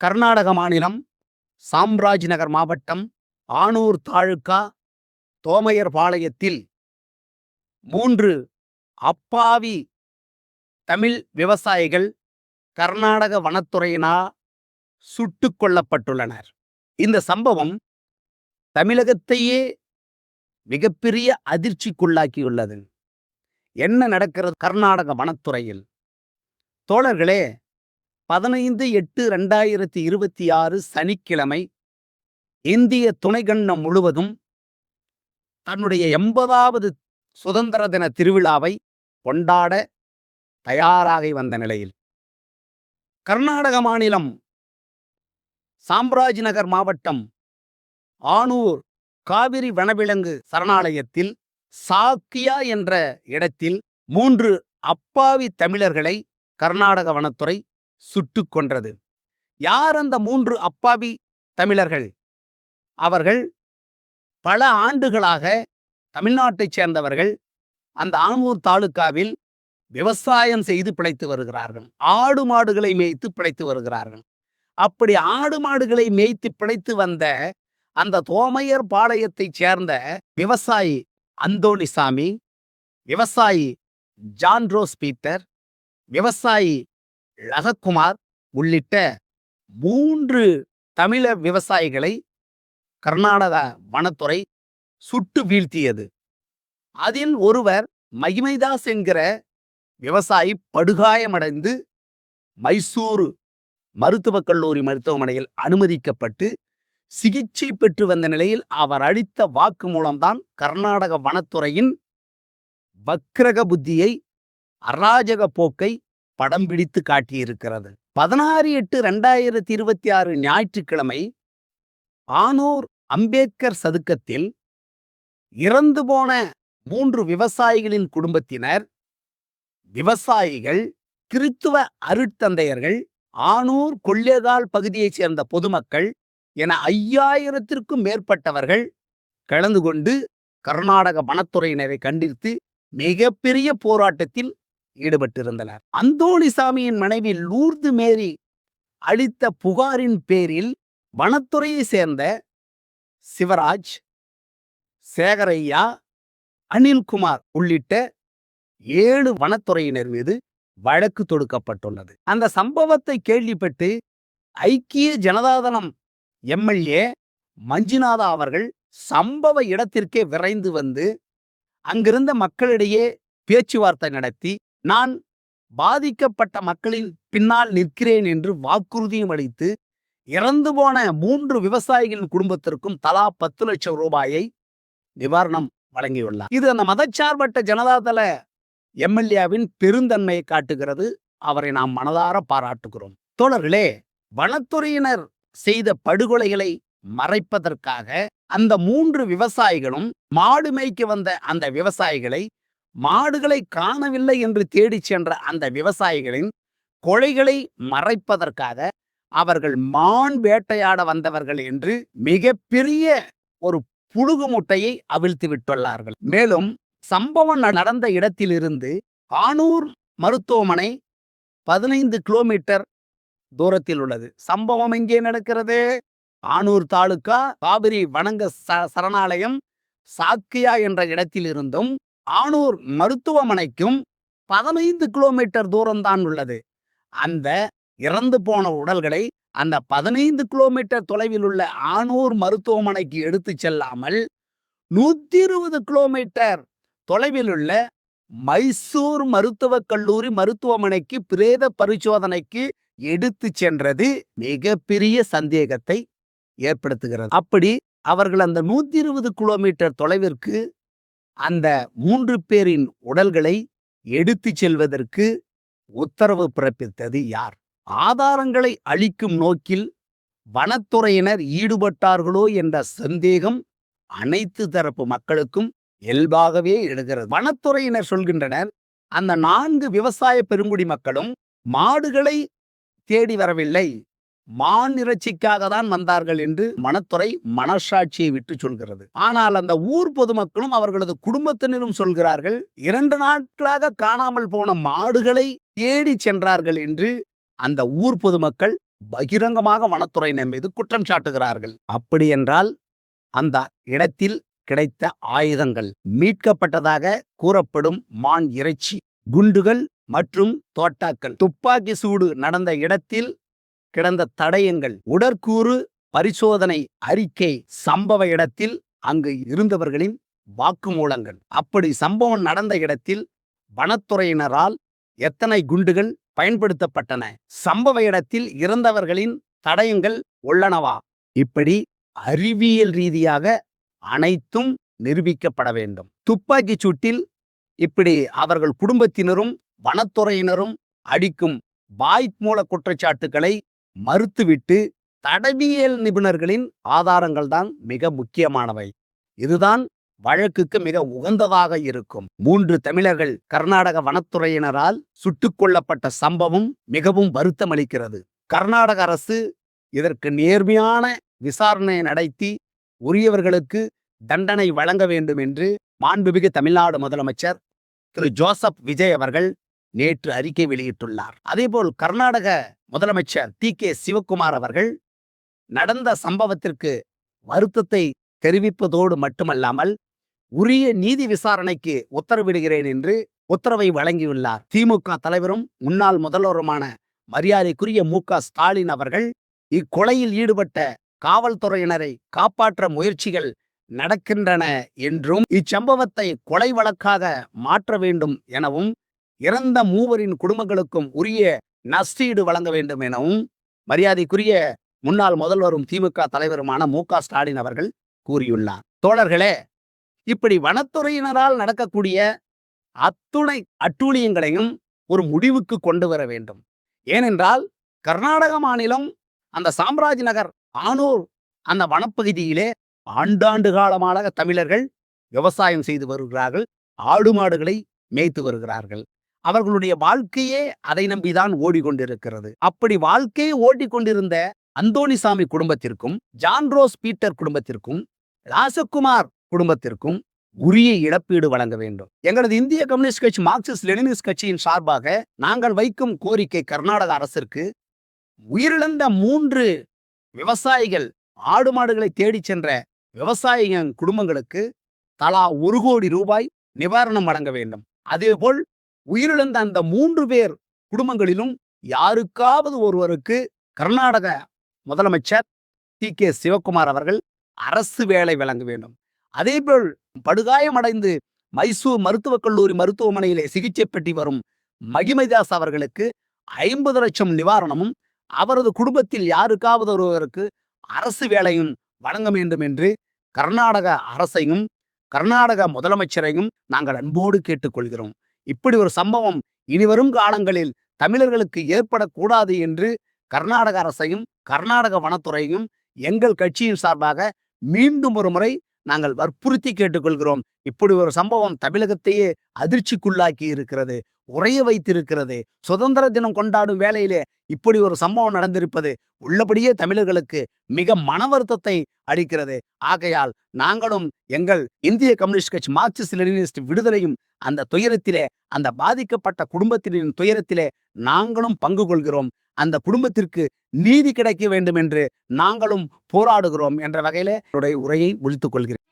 கர்நாடக மாநிலம் சாம்ராஜ்நகர் மாவட்டம் ஆனூர் தாலுகா தோமையர்பாளையத்தில் 3 அப்பாவி தமிழ் விவசாயிகள் கர்நாடக வனத்துறையினால் சுட்டுக் கொல்லப்பட்டுள்ளனர். இந்த சம்பவம் தமிழகத்தையே மிகப்பெரிய அதிர்ச்சிக்குள்ளாக்கியுள்ளது. என்ன நடக்கிறது கர்நாடக வனத்துறையில்? தோழர்களே, 15/8/2026 சனிக்கிழமை இந்திய துணைக்கண்டம் முழுவதும் தன்னுடைய 80வது சுதந்திர தின திருவிழாவை கொண்டாட தயாராகி வந்த நிலையில் கர்நாடக மாநிலம் சாம்ராஜ்நகர் மாவட்டம் ஆனூர் காவிரி வனவிலங்கு சரணாலயத்தில் சாக்கியா என்ற இடத்தில் 3 அப்பாவி தமிழர்களை கர்நாடக வனத்துறை சுட்டுக் கொன்றது. யார் அந்த 3 அப்பாவி தமிழர்கள்? அவர்கள் பல ஆண்டுகளாக தமிழ்நாட்டைச் சேர்ந்தவர்கள். அந்த ஆனூர் தாலுகாவில் விவசாயம் செய்து பிழைத்து வருகிறார்கள். ஆடு மாடுகளை மேய்த்து பிழைத்து வருகிறார்கள். அப்படி ஆடு மாடுகளை மேய்த்து பிழைத்து வந்த அந்த தோமையர் பாளையத்தைச் சேர்ந்த விவசாயி அந்தோணிசாமி, விவசாயி ஜான் ரோஸ் பீட்டர், விவசாயி லகக்குமார் உள்ளிட்ட 3 தமிழர் விவசாயிகளை கர்நாடக வனத்துறை சுட்டு வீழ்த்தியது. அதில் ஒருவர் மகிமைதாஸ் என்கிற விவசாயி படுகாயமடைந்து மைசூரு மருத்துவக் கல்லூரி மருத்துவமனையில் அனுமதிக்கப்பட்டு சிகிச்சை பெற்று வந்த நிலையில் அவர் அளித்த வாக்கு மூலம்தான் கர்நாடக வனத்துறையின் வக்கிரக புத்தியை, அராஜக போக்கை படம் பிடித்து காட்டியிருக்கிறது. 16/8/2026 ஞாயிற்றுக்கிழமை ஆனூர் அம்பேத்கர் சதுக்கத்தில் இறந்து போன 3 விவசாயிகளின் குடும்பத்தினர், விவசாயிகள், கிறித்துவ அருட்தந்தையர்கள், ஆனூர் கொள்ளைகால் பகுதியைச் சேர்ந்த பொதுமக்கள் என 5000த்திற்கும் மேற்பட்டவர்கள் கலந்து கொண்டு கர்நாடக வனத்துறையினரை கண்டித்து மிகப்பெரிய போராட்டத்தில் ஈடுபட்டிருந்தனர். அந்தோணிசாமியின் மனைவி லூர்து மேரி அளித்த புகாரின் பேரில் வனத்துறையை சேர்ந்த சிவராஜ், சேகரையா, அனில்குமார் உள்ளிட்ட 7 வனத்துறையினர் மீது வழக்கு தொடுக்கப்பட்டுள்ளது. அந்த சம்பவத்தை கேள்விப்பட்டு ஐக்கிய ஜனதாதளம் எம்எல்ஏ மஞ்சுநாதா அவர்கள் சம்பவ இடத்திற்கே விரைந்து வந்து அங்கிருந்த மக்களிடையே பேச்சுவார்த்தை நடத்தி, நான் பாதிக்கப்பட்ட மக்களின் பின்னால் நிற்கிறேன் என்று வாக்குறுதியும் அளித்து இறந்து போன 3 விவசாயிகளின் குடும்பத்திற்கும் தலா 10 லட்சம் ரூபாயை நிவாரணம் வழங்கியுள்ளார். இது அந்த மதச்சார்பற்ற ஜனதாதள எம்எல்ஏவின் பெருந்தன்மையை காட்டுகிறது. அவரை நாம் மனதார பாராட்டுகிறோம். தோழர்களே, வனத்துறையினர் செய்த படுகொலைகளை மறைப்பதற்காக அந்த 3 விவசாயிகளும் மாடு மேய்க்க வந்த அந்த விவசாயிகளை, மாடுகளை காணவில்லை என்று தேடிச் சென்ற அந்த விவசாயிகளின் கொலைகளை மறைப்பதற்காக அவர்கள் மான் வேட்டையாட வந்தவர்கள் என்று மிகப்பெரிய ஒரு புழுகு முட்டையை அவிழ்த்து விட்டுள்ளார்கள். மேலும் சம்பவம் நடந்த இடத்திலிருந்து ஆனூர் மருத்துவமனை 15 கிலோமீட்டர் தூரத்தில் உள்ளது. சம்பவம் எங்கே நடக்கிறது? ஆனூர் தாலுகா காவிரி வனங்க சரணாலயம் சாக்கியா என்ற இடத்தில் இருந்தும் ஆனூர் மருத்துவமனைக்கும் 15 கிலோமீட்டர் தூரம்தான் உள்ளது. அந்த இறந்து போன உடல்களை அந்த 15 கிலோமீட்டர் தொலைவில் உள்ள ஆனூர் மருத்துவமனைக்கு எடுத்து செல்லாமல் 120 கிலோமீட்டர் தொலைவில் உள்ள மைசூர் மருத்துவக் கல்லூரி மருத்துவமனைக்கு பிரேத பரிசோதனைக்கு எடுத்து சென்றது மிகப்பெரிய சந்தேகத்தை ஏற்படுத்துகிறது. அப்படி அவர்கள் அந்த 120 கிலோமீட்டர் தொலைவிற்கு அந்த 3 பேரின் உடல்களை எடுத்து செல்வதற்கு உத்தரவு பிறப்பித்தது யார்? ஆதாரங்களை அளிக்கும் நோக்கில் வனத்துறையினர் ஈடுபட்டார்களோ என்ற சந்தேகம் அனைத்து தரப்பு மக்களுக்கும் இயல்பாகவே எழுகிறது. வனத்துறையினர் சொல்கின்றனர், அந்த 4 விவசாய பெருங்குடி மக்களும் மாடுகளை தேடி வரவில்லை, மான் இறைச்சிக்காக தான் வந்தார்கள் என்று வனத்துறை மனசாட்சியை விட்டு சொல்கிறது. ஆனால் அந்த ஊர் பொதுமக்களும் அவர்களது குடும்பத்தினரும் சொல்கிறார்கள், 2 நாட்களாக காணாமல் போன மாடுகளை தேடி சென்றார்கள் என்று அந்த ஊர் பொதுமக்கள் பகிரங்கமாக வனத்துறையினர் மீது குற்றம் சாட்டுகிறார்கள். அப்படி என்றால் அந்த இடத்தில் கிடைத்த ஆயுதங்கள், மீட்கப்பட்டதாக கூறப்படும் மான் இறைச்சி, குண்டுகள் மற்றும் தோட்டாக்கள், துப்பாக்கி சூடு நடந்த இடத்தில் கிடந்த தடயங்கள், உடற்கூறு பரிசோதனை அறிக்கை, சம்பவ இடத்தில் அங்கு இருந்தவர்களின் வாக்குமூலங்கள், அப்படி சம்பவம் நடந்த இடத்தில் வனத்துறையினரால் எத்தனை குண்டுகள் பயன்படுத்தப்பட்டன, சம்பவ இடத்தில் இறந்தவர்களின் தடயங்கள் உள்ளனவா, இப்படி அறிவியல் ரீதியாக அனைத்தும் நிரூபிக்கப்பட வேண்டும். துப்பாக்கி சூட்டில் இப்படி அவர்கள் குடும்பத்தினரும் வனத்துறையினரும் அடிக்கும் வாய்மூல குற்றச்சாட்டுக்களை மறுத்துவிட்டு தடவியல் நிபுணர்களின் ஆதாரங்கள் தான் மிக முக்கியமானவை. இதுதான் வழக்குக்கு மிக உகந்ததாக இருக்கும். 3 தமிழர்கள் கர்நாடக வனத்துறையினரால் சுட்டுக் கொல்லப்பட்ட சம்பவம் மிகவும் வருத்தமளிக்கிறது. கர்நாடக அரசு இதற்கு நேர்மையான விசாரணை நடத்தி உரியவர்களுக்கு தண்டனை வழங்க வேண்டும் என்று மாண்புமிகு தமிழ்நாடு முதலமைச்சர் திரு ஜோசப் விஜய் அவர்கள் நேற்று அறிக்கை வெளியிட்டுள்ளார். அதேபோல் கர்நாடக முதலமைச்சர் டி.கே. சிவக்குமார் அவர்கள் நடந்த சம்பவத்திற்கு வருத்தத்தை தெரிவிப்பதோடு மட்டுமல்லாமல் உரிய நீதி விசாரணைக்கு உத்தரவிடுகிறேன் என்று உத்தரவை வழங்கியுள்ளார். திமுக தலைவரும் முன்னாள் முதல்வருமான மரியாதைக்குரிய மு.க. ஸ்டாலின் அவர்கள் இக்கொலையில் ஈடுபட்ட காவல்துறையினரை காப்பாற்ற முயற்சிகள் நடக்கின்றன என்றும் இச்சம்பவத்தை கொலை வழக்காக மாற்ற வேண்டும் எனவும் இறந்த 3 குடும்பங்களுக்கும் உரிய நஷ்டீடு வழங்க வேண்டும் எனவும் மரியாதைக்குரிய முன்னாள் முதல்வரும் திமுக தலைவருமான மு.க. ஸ்டாலின் அவர்கள் கூறியுள்ளார். தோழர்களே, இப்படி வனத்துறையினரால் நடக்கக்கூடிய அத்துணை அட்டூழியங்களையும் ஒரு முடிவுக்கு கொண்டு வர வேண்டும். ஏனென்றால் கர்நாடக மாநிலம் அந்த சாம்ராஜ் நகர் ஆனூர் அந்த வனப்பகுதியிலே ஆண்டாண்டு காலமாக தமிழர்கள் விவசாயம் செய்து வருகிறார்கள், ஆடு மாடுகளை மேய்த்து வருகிறார்கள். அவர்களுடைய வாழ்க்கையே அதை நம்பிதான் ஓடிக்கொண்டிருக்கிறது. அப்படி வாழ்க்கையை ஓடிக்கொண்டிருந்த அந்தோணிசாமி குடும்பத்திற்கும், ஜான் ரோஸ் பீட்டர் குடும்பத்திற்கும், ராசகுமார் குடும்பத்திற்கும் உரிய இழப்பீடு வழங்க வேண்டும். எங்களது இந்திய கம்யூனிஸ்ட் கட்சி மார்க்சிஸ்ட் லெனினிஸ்ட் கட்சியின் சார்பாக நாங்கள் வைக்கும் கோரிக்கை கர்நாடக அரசிற்கு உயிரிழந்த 3 விவசாயிகள், ஆடு மாடுகளை தேடிச் சென்ற விவசாய குடும்பங்களுக்கு தலா 1 கோடி ரூபாய் நிவாரணம் வழங்க வேண்டும். அதேபோல் உயிரிழந்த அந்த 3 பேர் குடும்பங்களிலும் யாருக்காவது ஒருவருக்கு கர்நாடக முதலமைச்சர் டி.கே. சிவக்குமார் அவர்கள் அரசு வேலை வழங்க வேண்டும். அதேபோல் படுகாயமடைந்து மைசூர் மருத்துவக் கல்லூரி மருத்துவமனையிலே சிகிச்சை பெற்று வரும் மகிமைதாஸ் அவர்களுக்கு 50 லட்சம் நிவாரணமும், அவரது குடும்பத்தில் யாருக்காவது ஒருவருக்கு அரசு வேலையும் வழங்க வேண்டும் என்று கர்நாடக அரசையும் கர்நாடக முதலமைச்சரையும் நாங்கள் அன்போடு கேட்டுக்கொள்கிறோம். இப்படி ஒரு சம்பவம் இனிவரும் காலங்களில் தமிழர்களுக்கு ஏற்படக்கூடாது என்று கர்நாடக அரசையும் கர்நாடக வனத்துறையும் எங்கள் கட்சியின் சார்பாக மீண்டும் ஒரு முறை நாங்கள் வற்புறுத்தி கேட்டுக்கொள்கிறோம். இப்படி ஒரு சம்பவம் தமிழகத்தையே அதிர்ச்சிக்குள்ளாக்கி இருக்கிறது, உறைய வைத்திருக்கிறது. சுதந்திர தினம் கொண்டாடும் வேளையிலே இப்படி ஒரு சம்பவம் நடந்திருப்பது உள்ளபடியே தமிழர்களுக்கு மிக மன வருத்தத்தை அளிக்கிறது. ஆகையால் நாங்களும் எங்கள் இந்திய கம்யூனிஸ்ட் கட்சி மார்க்சிஸ்ட் லெனினிஸ்ட் விடுதலையும் அந்த துயரத்திலே, அந்த பாதிக்கப்பட்ட குடும்பத்தினரின் துயரத்திலே நாங்களும் பங்கு கொள்கிறோம். அந்த குடும்பத்திற்கு நீதி கிடைக்க வேண்டும் என்று நாங்களும் போராடுகிறோம் என்ற வகையிலே உரையை முடித்துக் கொள்கிறேன்.